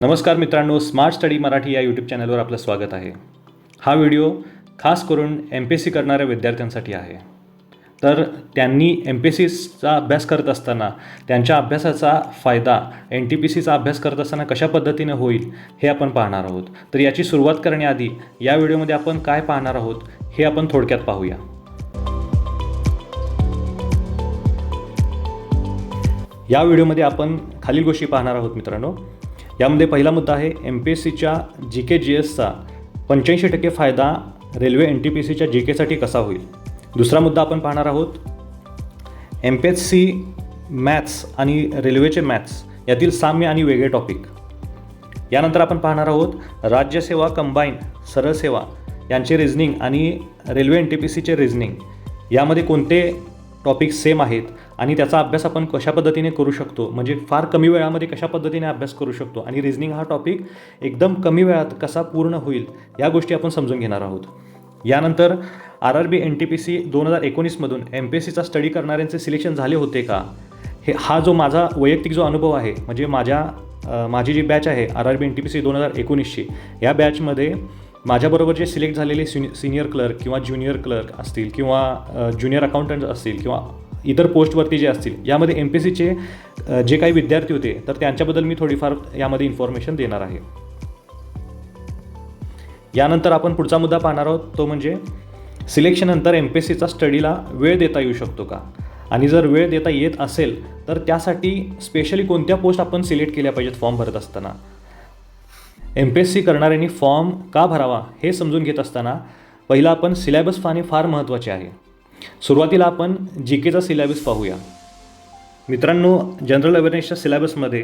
नमस्कार मित्रांनो, smart study Marathi या यूट्यूब चॅनलवर आपलं स्वागत आहे. हा व्हिडिओ खास करून MPSC करणाऱ्या विद्यार्थ्यांसाठी आहे. तर त्यांनी MPSCचा अभ्यास करत असताना त्यांच्या अभ्यासाचा फायदा NTPCचा अभ्यास करत असताना कशा पद्धतीने होईल हे आपण पाहणार आहोत. तर याची सुरुवात करण्याआधी या व्हिडिओमध्ये आपण काय पाहणार आहोत हे आपण थोडक्यात पाहूया. या व्हिडिओमध्ये आपण खालील गोष्टी पाहणार आहोत मित्रांनो. यामध्ये पहिला मुद्दा आहे MPSCच्या GK GSचा 85% फायदा रेल्वे NTPCच्या GKसाठी कसा होईल. दुसरा मुद्दा आपण पाहणार आहोत MPSC मॅथ्स आणि रेल्वेचे मॅथ्स यातील साम्य आणि वेगळे टॉपिक. यानंतर आपण पाहणार आहोत राज्यसेवा कंबाईन सरळ सेवा यांचे रिझनिंग आणि रेल्वे NTPCचे रिझनिंग यामध्ये कोणते टॉपिक सेम आहेत आणि त्याचा अभ्यास आपण कशा पद्धतीने करू शकतो, म्हणजे फार कमी वेळामध्ये कशा पद्धतीने अभ्यास करू शकतो आणि रिझनिंग हा टॉपिक एकदम कमी वेळात कसा पूर्ण होईल या गोष्टी आपण समजून घेणार आहोत. यानंतर RRB NTPC 2019मधून MPSCचा स्टडी करणाऱ्यांचे सिलेक्शन झाले होते का, हा जो माझा वैयक्तिक जो अनुभव आहे, म्हणजे माझी जी बॅच आहे RRB NTPC 2019ची, या बॅचमध्ये माझ्याबरोबर जे सिलेक्ट झालेले सिनियर क्लर्क किंवा ज्युनियर क्लर्क असतील किंवा ज्युनियर अकाउंटंट असतील किंवा इतर पोस्टवरती जे असतील, यामध्ये MPSCचे जे काही विद्यार्थी होते तर त्यांच्याबद्दल मी थोडीफार यामध्ये इन्फॉर्मेशन देणार आहे. यानंतर आपण पुढचा मुद्दा पाहणार आहोत, तो म्हणजे सिलेक्शननंतर MPSCचा स्टडीला वेळ देता येऊ शकतो का, आणि जर वेळ देता येत असेल तर त्यासाठी स्पेशली कोणत्या पोस्ट आपण सिलेक्ट केल्या पाहिजेत फॉर्म भरत असताना. MPSC करणाऱ्यांनी फॉर्म का भरावा हे समजून घेत असताना पहिला आपण सिलेबस पाहणे फार महत्त्वाचे आहे. सुरुवातीला आपण GKचा सिलेबस पाहूया. मित्रांनो, जनरल अवेअरनेसच्या सिलेबसमध्ये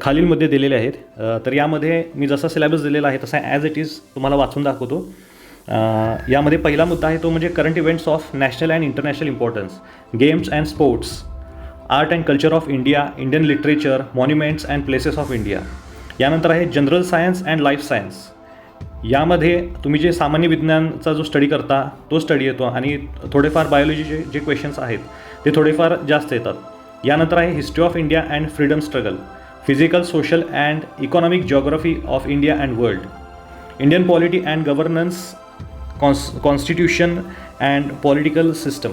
खालील मुद्दे दिलेले आहेत. तर यामध्ये मी जसा सिलेबस दिलेला आहे तसा ॲज इट इज तुम्हाला वाचून दाखवतो. यामध्ये पहिला मुद्दा आहे तो म्हणजे current events of national and international importance, games and sports, art and culture of India, Indian literature, monuments and places of India. यानंतर आहे general science and life science. यामध्ये तुम्ही जे सामान्य विज्ञानचा जो स्टडी करता तो स्टडी येतो आणि थोडेफार बायोलॉजीचे जे क्वेश्चन्स आहेत ते थोडेफार जास्त येतात. यानंतर आहे history of India and freedom struggle, physical, social and economic geography of India and world, Indian polity and governance, constitution and political system.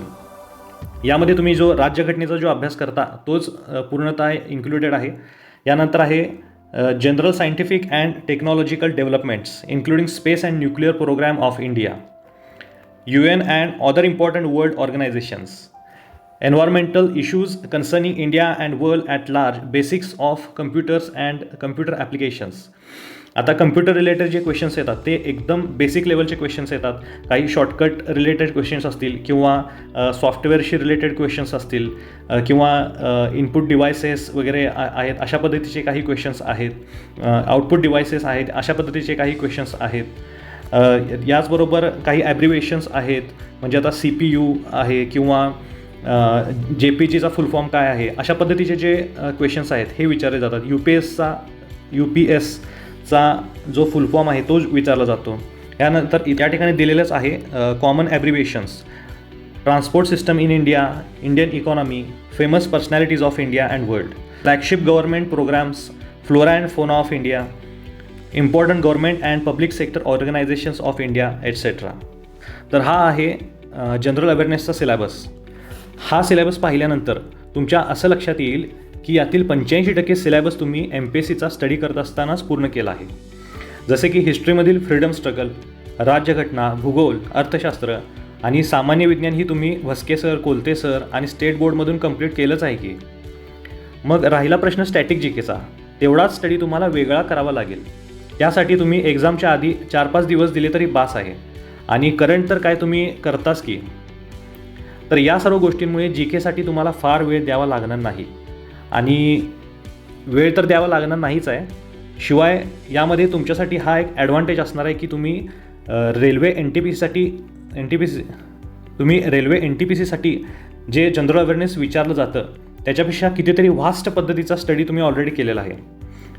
यामध्ये तुम्ही जो राज्यघटनेचा जो अभ्यास करता तोच पूर्णतः इन्क्लुडेड आहे. यानंतर आहे general scientific and technological developments including space and nuclear program of India, UN and other important world organisations, environmental issues concerning India and world at large, basics of computers and computer applications. आता computer related जे questions येतात ते एकदम basic लेवलचे questions येतात. काही shortcut related questions असतील किंवा सॉफ्टवेअरशी रिलेटेड क्वेश्चन्स असतील किंवा इनपुट डिव्हायसेस वगैरे आहेत अशा पद्धतीचे काही क्वेश्चन्स आहेत, आउटपुट डिव्हायसेस आहेत अशा पद्धतीचे काही क्वेश्चन्स आहेत. याचबरोबर काही ॲब्रिवेशन्स आहेत, म्हणजे आता CPU आहे किंवा JPGचा फुल फॉर्म काय आहे अशा पद्धतीचे जे क्वेश्चन्स आहेत हे विचारले जातात. UPSचा जो फुल फॉर्म आहे तो विचारला जातो. यानंतर त्या ठिकाणी दिलेलंच आहे common abbreviations, transport system in India, Indian economy, famous personalities of India and world, flagship government programmes, flora and fauna of India, important government and public sector organisations of India etcetera. तर हा आहे general अवेअरनेसचा syllabus. हा syllabus पाहिल्यानंतर तुमच्या असं लक्षात येईल की यातील 85% सिलेबस तुम्ही MPSCचा स्टडी करत असतानाच पूर्ण केला आहे. जसे की हिस्ट्रीमधील फ्रीडम स्ट्रगल, राज्यघटना, भूगोल, अर्थशास्त्र आणि सामान्य विज्ञान ही तुम्ही भस्के सर, कोलते सर आणि स्टेट बोर्डमधून कंप्लीट केलंच आहे की. मग राहिला प्रश्न स्टॅटिक GKचा. तेवढाच स्टडी तुम्हाला वेगळा करावा लागेल. त्यासाठी तुम्ही एक्झामच्या आधी 4-5 दिवस दिले तरी बास आहे. आणि करंट तर काय तुम्ही करताच की. तर या सर्व गोष्टींमुळे GKसाठी तुम्हाला फार वेळ द्यावा लागणार नाही, आणि वेळ तर द्यावा लागणार नाहीच आहे. शिवाय यामध्ये तुमच्यासाठी हा एक ॲडव्हान्टेज असणार आहे की तुम्ही रेल्वे NTPCसाठी जे जनरल अवेअरनेस विचारलं जातं त्याच्यापेक्षा कितीतरी व्हास्ट पद्धतीचा स्टडी तुम्ही ऑलरेडी केलेला आहे.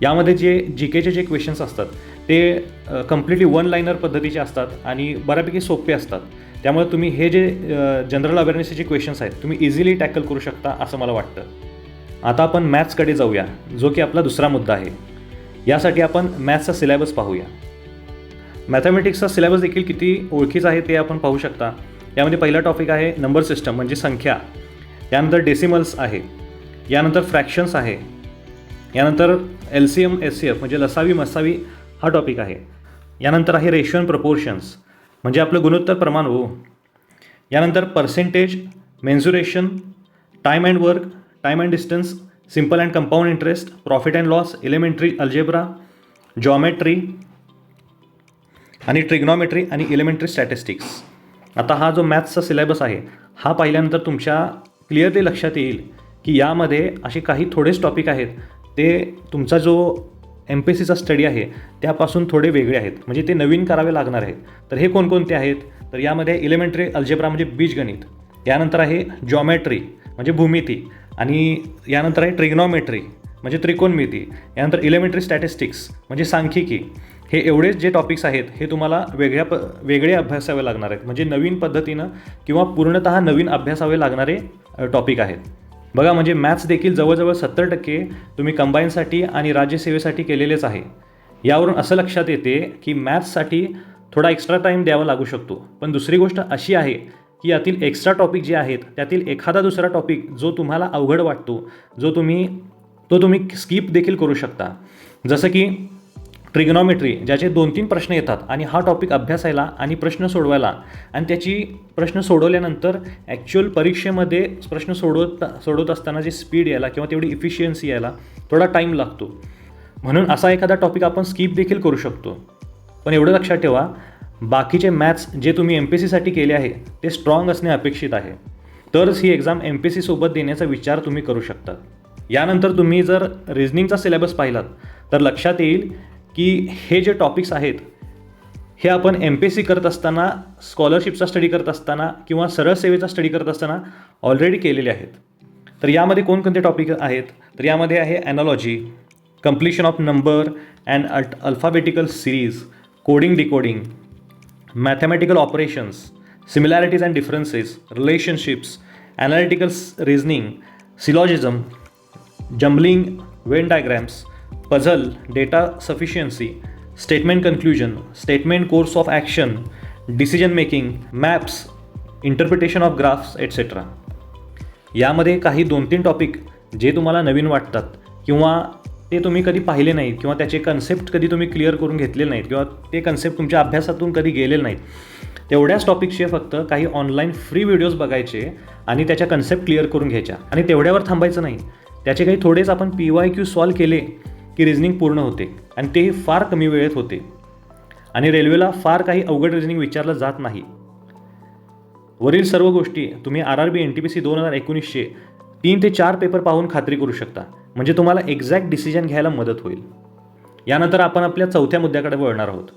यामध्ये जे GKचे जे क्वेश्चन्स असतात ते कम्प्लिटली वन लाईनर पद्धतीचे असतात आणि बऱ्यापैकी सोपे असतात. त्यामुळे तुम्ही हे जे जनरल अवेअरनेसचे जे क्वेश्चन्स आहेत तुम्ही इझिली टॅकल करू शकता असं मला वाटतं. आता आपण मॅथ्सकडे जाऊया, जो की आपला दुसरा मुद्दा आहे. यासाठी आपण मॅथ्सचा सिलेबस पाहूया. मॅथमॅटिक्सचा सिलेबस देखील किती ओळखीचा आहे ते आपण पाहू शकता. यामध्ये पहिला टॉपिक आहे नंबर सिस्टम म्हणजे संख्या, यानंतर डेसिमल्स आहे, यानंतर फ्रॅक्शन्स आहे, यानंतर LCM SCF म्हणजे लसावी मसावी हा टॉपिक आहे, यानंतर आहे रेशो अँड प्रपोर्शन्स म्हणजे आपलं गुणोत्तर प्रमाण हो, यानंतर percentage, mensuration, time and work, time and distance, simple and compound interest, profit and loss, elementary algebra, geometry आणि ट्रिग्नॉमेट्री आणि एलिमेंटरी स्टॅटिस्टिक्स. आता हा जो मॅथ्सचा सिलेबस आहे हा पाहिल्यानंतर तुमच्या क्लिअरली लक्षात येईल की यामध्ये असे काही थोडेच टॉपिक आहेत ते तुमचा जो MPSCचा स्टडी आहे त्यापासून थोडे वेगळे आहेत, म्हणजे ते नवीन करावे लागणार आहेत. तर हे कोणकोणते आहेत, तर यामध्ये एलिमेंटरी अल्जेब्रा म्हणजे बीजगणित, यानंतर आहे जॉमेट्री म्हणजे भूमिती, आणि यानंतर आहे ट्रिग्नॉमेट्री म्हणजे त्रिकोणमिती, यानंतर एलिमेंटरी स्टॅटिस्टिक्स म्हणजे सांख्यिकी. हे एवढेच जे टॉपिक्स आहेत हे तुम्हाला वेगळे अभ्यासावे लागणार आहेत, म्हणजे नवीन पद्धतीनं किंवा पूर्णतः नवीन अभ्यासावे लागणारे टॉपिक आहेत. बघा, म्हणजे मॅथ्स देखील जवळजवळ 70% तुम्ही कंबाईनसाठी आणि राज्यसेवेसाठी केलेलेच आहे. यावरून असं लक्षात येते की मॅथ्ससाठी थोडा एक्स्ट्रा टाईम द्यावा लागू शकतो. पण दुसरी गोष्ट अशी आहे की यातील एक्स्ट्रा टॉपिक जे आहेत त्यातील एखादा दुसरा टॉपिक जो तुम्हाला अवघड वाटतो तो तुम्ही स्किप देखील करू शकता. जसं की ट्रिग्नॉमेट्री, ज्याचे 2-3 प्रश्न येतात आणि हा टॉपिक अभ्यासायला आणि प्रश्न सोडवायला आणि त्याची प्रश्न सोडवल्यानंतर ॲक्च्युअल परीक्षेमध्ये प्रश्न सोडवत असताना जी स्पीड यायला किंवा तेवढी इफिशियन्सी यायला थोडा टाईम लागतो. म्हणून असा एखादा टॉपिक आपण स्किप देखील करू शकतो. पण एवढं लक्षात ठेवा, बाकीचे मॅथ्स जे तुम्ही MPSCसाठी केले आहे ते स्ट्रॉंग असणे अपेक्षित आहे, तरच ही एक्झाम MPSC सोबत देण्याचा विचार तुम्ही करू शकता. यानंतर तुम्ही जर रिझनिंगचा सिलेबस पाहिलात तर लक्षात येईल की हे जे टॉपिक्स आहेत हे आपण MPSC करत असताना, स्कॉलरशिपचा स्टडी करत असताना किंवा सरळ सेवेचा स्टडी करत असताना ऑलरेडी केलेले आहेत. तर यामध्ये कोणकोणते टॉपिक आहेत, तर यामध्ये आहे analogy, completion of number and alphabetical series, coding decoding, mathematical operations, similarities and differences, relationships, analytical reasoning, syllogism, jumbling, Venn diagrams, puzzle, data sufficiency, statement conclusion, statement course of action, decision making, maps, interpretation of graphs etcetera. यामध्ये काही 2-3 topic जे तुम्हाला नवीन वाटतात किंवा ते तुम्ही कधी पाहिले नाहीत किंवा त्याचे कन्सेप्ट कधी तुम्ही क्लिअर करून घेतलेले नाहीत किंवा ते कन्सेप्ट तुमच्या अभ्यासातून कधी गेलेले नाहीत, तेवढ्याच टॉपिकचे फक्त काही ऑनलाईन फ्री व्हिडिओज बघायचे आणि त्याच्या कन्सेप्ट क्लिअर करून घ्यायच्या आणि तेवढ्यावर थांबायचं नाही. त्याचे काही थोडेच आपण PYQ सॉल्व केले की रिझनिंग पूर्ण होते आणि तेही फार कमी वेळेत होते आणि रेल्वेला फार काही अवघड रिझनिंग विचारलं जात नाही. वरील सर्व गोष्टी तुम्ही RRB NTPC 2019चे 3 ते 4 पेपर पाहून खात्री करू शकता, म्हणजे तुम्हाला एक्झॅक्ट डिसिजन घ्यायला मदत होईल. यानंतर आपण आपल्या चौथ्या मुद्द्याकडे वळणार आहोत,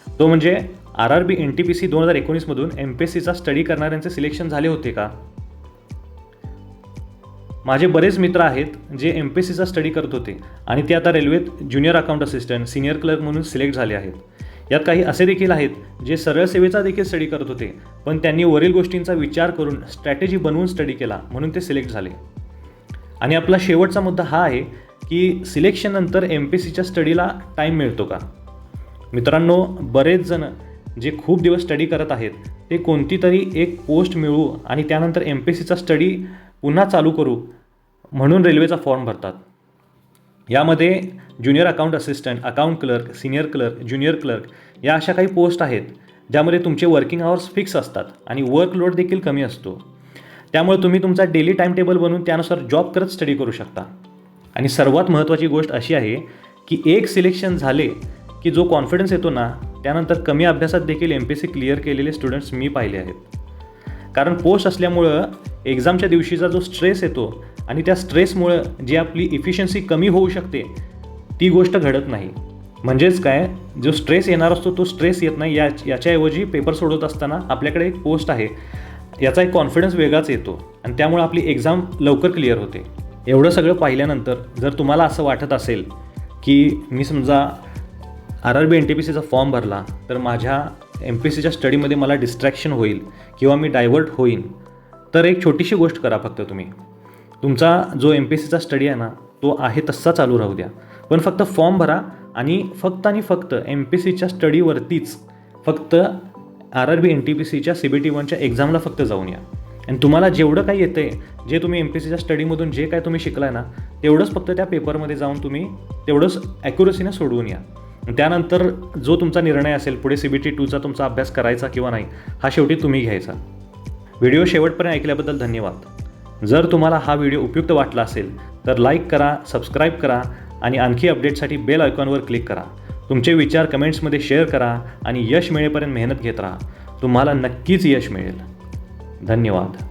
तो म्हणजे RRB NTPC 2019मधून MPSCचा स्टडी करणाऱ्यांचे सिलेक्शन झाले होते का? माझे बरेच मित्र आहेत जे MPSCचा स्टडी करत होते आणि ते आता रेल्वेत junior account assistant, senior clerk म्हणून सिलेक्ट झाले आहेत. यात काही असे देखील आहेत जे सरळ सेवेचा देखील स्टडी करत होते, पण त्यांनी वरील गोष्टींचा विचार करून स्ट्रॅटेजी बनवून स्टडी केला म्हणून ते सिलेक्ट झाले. आणि आपला शेवटचा मुद्दा हा आहे की सिलेक्शननंतर MPSCच्या स्टडीला टाईम मिळतो का? मित्रांनो, बरेच जण जे खूप दिवस स्टडी करत आहेत ते कोणती तरी एक पोस्ट मिळवू आणि त्यानंतर MPSCचा स्टडी पुन्हा चालू करू म्हणून रेल्वेचा फॉर्म भरतात. यामध्ये junior account assistant, account clerk, senior clerk, junior clerk या अशा काही पोस्ट आहेत ज्यामध्ये तुमचे वर्किंग आवर्स फिक्स असतात आणि वर्कलोड देखील कमी असतो. त्यामुळे तुम्ही तुमचा डेली टाईम टेबल बनवून त्यानुसार जॉब करत स्टडी करू शकता. आणि सर्वात महत्त्वाची गोष्ट अशी आहे की एक सिलेक्शन झाले की जो कॉन्फिडन्स येतो ना, त्यानंतर कमी अभ्यासात देखील MPSC क्लिअर केलेले स्टुडंट्स मी पाहिले आहेत. कारण पोस्ट असल्यामुळं एक्झामच्या दिवशीचा जो स्ट्रेस येतो आणि त्या स्ट्रेसमुळं जी आपली इफिशियन्सी कमी होऊ शकते ती गोष्ट घडत नाही. म्हणजेच काय, जो स्ट्रेस येणार असतो तो स्ट्रेस येत नाही. याच्याऐवजी पेपर सोडवत असताना आपल्याकडे एक पोस्ट आहे याचा एक कॉन्फिडन्स वेगळाच येतो आणि त्यामुळे आपली एक्झाम लवकर क्लिअर होते. एवढं सगळं पाहिल्यानंतर जर तुम्हाला असं वाटत असेल की मी समजा RRB NTPCचा फॉर्म भरला तर माझ्या MPSCच्या स्टडीमध्ये मला डिस्ट्रॅक्शन होईल किंवा मी डायव्हर्ट होईन, तर एक छोटीशी गोष्ट करा. फक्त तुम्ही तुमचा जो MPSCचा स्टडी आहे ना तो आहे तसा चालू राहू द्या, पण फक्त फॉर्म भरा आणि फक्त MPSCच्या स्टडीवरतीच फक्त RRB NTPCच्या CBT 1च्या एक्झामला फक्त जाऊन या. आणि तुम्हाला जेवढं काही येतं आहे, जे तुम्ही MPSCच्या स्टडीमधून जे काय तुम्ही शिकलाय ना, तेवढंच फक्त त्या पेपरमध्ये जाऊन तुम्ही तेवढंच ॲक्युरसीने सोडवून या. त्यानंतर जो तुमचा निर्णय असेल पुढे CBT 2चा तुमचा अभ्यास करायचा किंवा नाही, हा शेवटी तुम्ही घ्यायचा. व्हिडिओ शेवटपर्यंत ऐकल्याबद्दल धन्यवाद. जर तुम्हाला हा व्हिडिओ उपयुक्त वाटला असेल तर लाईक करा, सबस्क्राईब करा आणि आणखी अपडेटसाठी बेल आयकॉनवर क्लिक करा. तुमचे विचार कमेंट्समध्ये शेअर करा आणि यश मिळेपर्यंत मेहनत घेत राहा. तुम्हाला नक्कीच यश मिळेल. धन्यवाद.